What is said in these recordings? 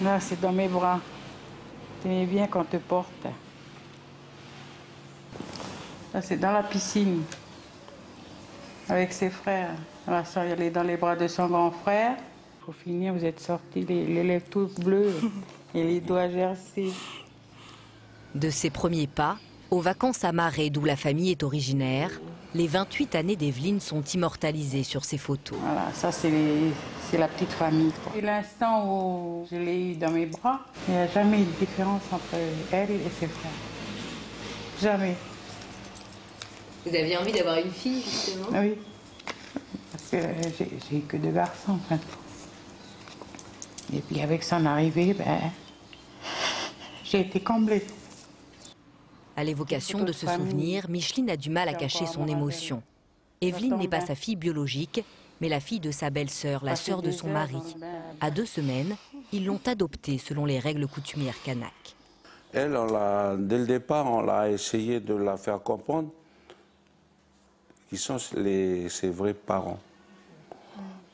Là, c'est dans mes bras. T'aimais bien qu'on te porte. Là, c'est dans la piscine. Avec ses frères. La soeur, elle est dans les bras de son grand frère. Pour finir, vous êtes sortis les lèvres toutes bleues et les doigts gercés. De ses premiers pas, aux vacances à Marais, d'où la famille est originaire, les 28 années d'Evelyne sont immortalisées sur ses photos. Voilà, ça c'est la petite famille. Et l'instant où je l'ai eu dans mes bras, il n'y a jamais eu de différence entre elle et ses frères. Jamais. Vous aviez envie d'avoir une fille, justement? Oui, parce que j'ai eu que 2 garçons. En fait. Et puis avec son arrivée, j'ai été comblée. À l'évocation de ce souvenir, Micheline a du mal à cacher son émotion. Evelyne n'est pas sa fille biologique, mais la fille de sa belle-sœur, la sœur de son mari. À 2 semaines, ils l'ont adoptée selon les règles coutumières kanak. Elle, dès le départ, on l'a essayé de la faire comprendre qui sont ses vrais parents.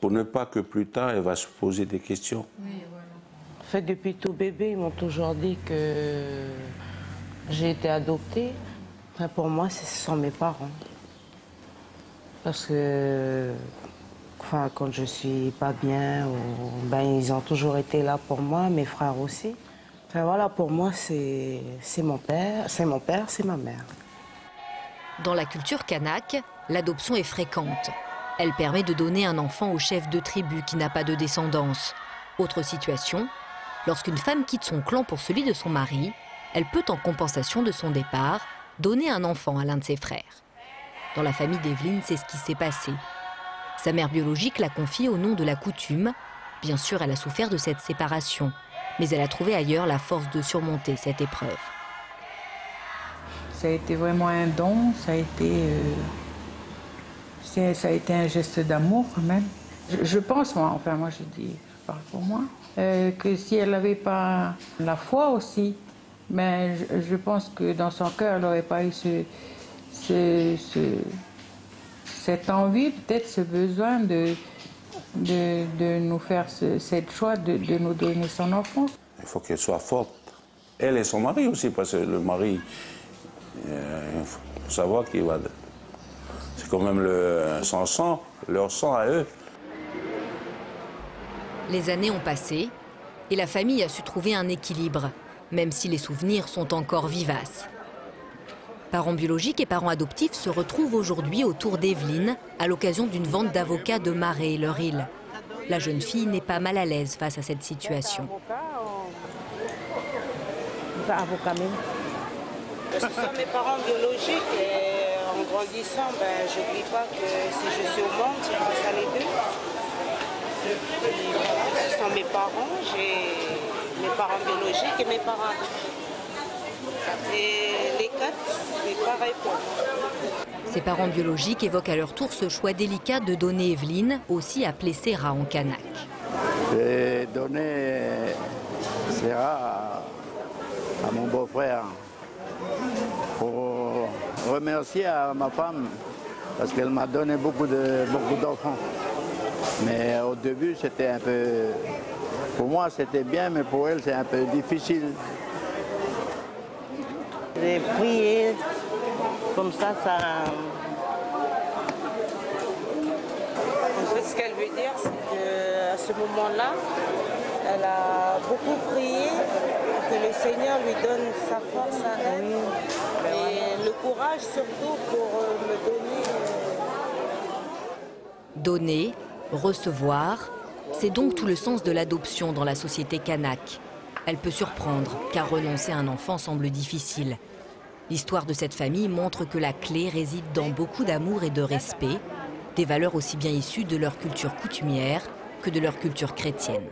Pour ne pas que plus tard, elle va se poser des questions. Oui, voilà. En fait, depuis tout bébé, ils m'ont toujours dit que j'ai été adoptée. Enfin, pour moi, ce sont mes parents. Parce que quand je suis pas bien, ils ont toujours été là pour moi, mes frères aussi. Enfin, voilà, pour moi, c'est mon père, c'est ma mère. Dans la culture kanak, l'adoption est fréquente. Elle permet de donner un enfant au chef de tribu qui n'a pas de descendance. Autre situation, lorsqu'une femme quitte son clan pour celui de son mari, elle peut, en compensation de son départ, donner un enfant à l'un de ses frères. Dans la famille d'Evelyne, c'est ce qui s'est passé. Sa mère biologique l'a confiée au nom de la coutume. Bien sûr, elle a souffert de cette séparation, mais elle a trouvé ailleurs la force de surmonter cette épreuve. Ça a été vraiment un don, ça a été un geste d'amour quand même. Je pense, moi je dis, je parle pour moi, que si elle n'avait pas la foi aussi, mais je pense que dans son cœur, elle n'aurait pas eu cette envie, peut-être ce besoin de nous faire cette choix de nous donner son enfant. Il faut qu'elle soit forte. Elle et son mari aussi, parce que le mari, il faut savoir qu'il va... C'est quand même son sang, leur sang à eux. Les années ont passé et la famille a su trouver un équilibre, même si les souvenirs sont encore vivaces. Parents biologiques et parents adoptifs se retrouvent aujourd'hui autour d'Evelyne à l'occasion d'une vente d'avocats de Marais, leur île. La jeune fille n'est pas mal à l'aise face à cette situation. Ce sont mes parents biologiques et en grandissant, je n'oublie pas que si je suis au monde, c'est grâce à les deux. Ce sont mes parents, j'ai mes parents biologiques et mes parents adoptifs. Et les 4, c'est pareil pour moi. Ses parents biologiques évoquent à leur tour ce choix délicat de donner Evelyne, aussi appelée Serra en kanak. J'ai donné Serra à mon beau-frère pour remercier à ma femme parce qu'elle m'a donné beaucoup d'enfants. Mais au début, c'était un peu... Pour moi, c'était bien, mais pour elle, c'est un peu difficile. J'ai prié, comme ça... En fait, ce qu'elle veut dire, c'est qu'à ce moment-là, elle a beaucoup prié pour que le Seigneur lui donne sa force à elle. Et le courage surtout pour me donner... Donner, recevoir, c'est donc tout le sens de l'adoption dans la société kanak. Elle peut surprendre, car renoncer à un enfant semble difficile. L'histoire de cette famille montre que la clé réside dans beaucoup d'amour et de respect, des valeurs aussi bien issues de leur culture coutumière que de leur culture chrétienne.